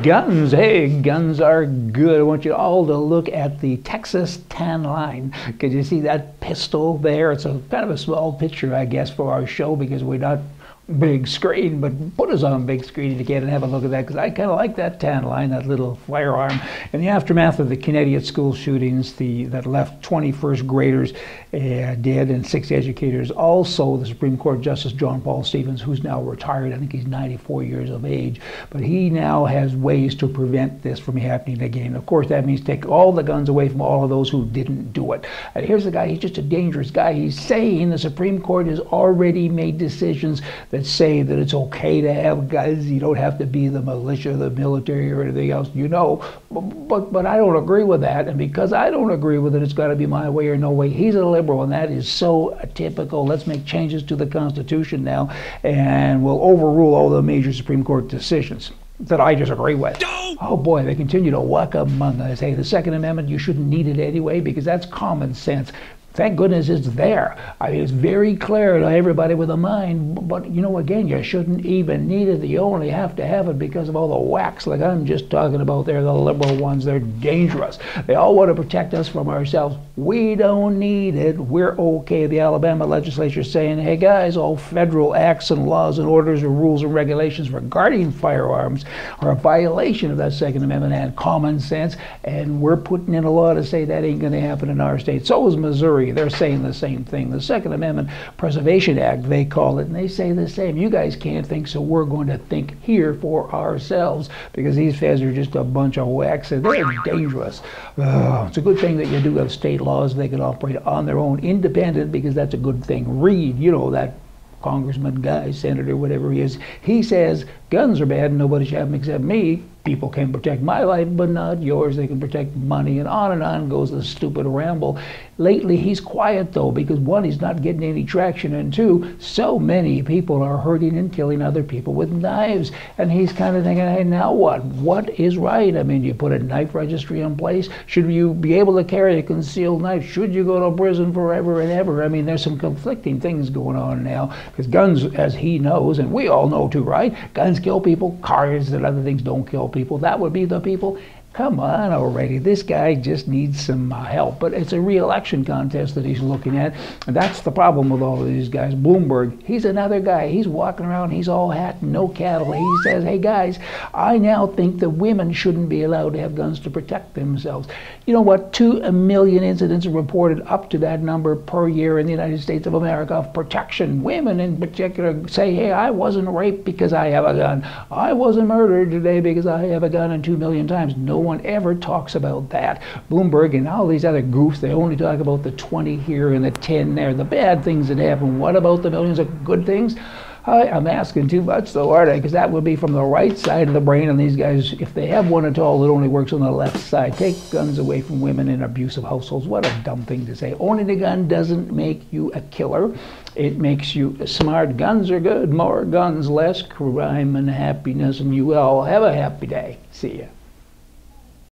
Guns, hey, guns are good. I want you all to look at the Texas tan line. Can you see that pistol there? It's a kind of a small picture, I guess, for our show because we're not big screen, but put us on big screen if you can and have a look at that, because I kind of like that tan line, that little firearm. In the aftermath of the Connecticut school shootings that left 20 first graders dead and 6 educators, also the Supreme Court Justice John Paul Stevens, who's now retired, I think he's 94 years of age, but he now has ways to prevent this from happening again. Of course, that means take all the guns away from all of those who didn't do it. And here's the guy, he's just a dangerous guy. He's saying the Supreme Court has already made decisions that say that it's okay to have guns. You don't have to be the militia, the military, or anything else, you know. But I don't agree with that, and because I don't agree with it, it's got to be my way or no way. He's a liberal, and that is so typical. Let's make changes to the Constitution now, and we'll overrule all the major Supreme Court decisions that I disagree with. No! Oh boy, they continue to walk among us. Hey, the Second Amendment, you shouldn't need it anyway, because that's common sense. Thank goodness it's there. I mean, it's very clear to everybody with a mind, but you know, again, you shouldn't even need it. You only have to have it because of all the whacks like I'm just talking about there, the liberal ones. They're dangerous. They all want to protect us from ourselves. We don't need it. We're okay. The Alabama legislature is saying, hey guys, all federal acts and laws and orders and rules and regulations regarding firearms are a violation of that Second Amendment and common sense, and we're putting in a law to say that ain't going to happen in our state. So is Missouri. They're saying the same thing. The Second Amendment Preservation Act, they call it, and they say the same. You guys can't think, so we're going to think here for ourselves, because these feds are just a bunch of whacks, and they're dangerous. It's a good thing that you do have state laws. They can operate on their own, independent, because that's a good thing. Read, you know, that congressman guy, senator, whatever he is, he says guns are bad and nobody should have them except me. People can protect my life, but not yours. They can protect money, and on goes the stupid ramble. Lately, he's quiet, though, because one, he's not getting any traction, and two, so many people are hurting and killing other people with knives. And he's kind of thinking, hey, now what? What is right? I mean, you put a knife registry in place? Should you be able to carry a concealed knife? Should you go to prison forever and ever? I mean, there's some conflicting things going on now, because guns, as he knows, and we all know too, right? Guns kill people, cars and other things don't kill people. That would be the people. Come on already. This guy just needs some help. But it's a re-election contest that he's looking at. And that's the problem with all of these guys. Bloomberg, he's another guy. He's walking around, he's all hat and no cattle. He says, hey guys, I now think that women shouldn't be allowed to have guns to protect themselves. You know what? 2 million incidents are reported, up to that number, per year in the United States of America of protection. Women in particular say, hey, I wasn't raped because I have a gun. I wasn't murdered today because I have a gun, and 2 million times. No one ever talks about that. Bloomberg and all these other goofs, they only talk about the 20 here and the 10 there, the bad things that happen. What about the millions of good things? I'm asking too much though, aren't I? Because that would be from the right side of the brain, and these guys, if they have one at all, it only works on the left side. Take guns away from women in abusive households. What a dumb thing to say. Owning a gun doesn't make you a killer. It makes you smart. Guns are good. More guns, less crime and happiness, and you all have a happy day. See ya.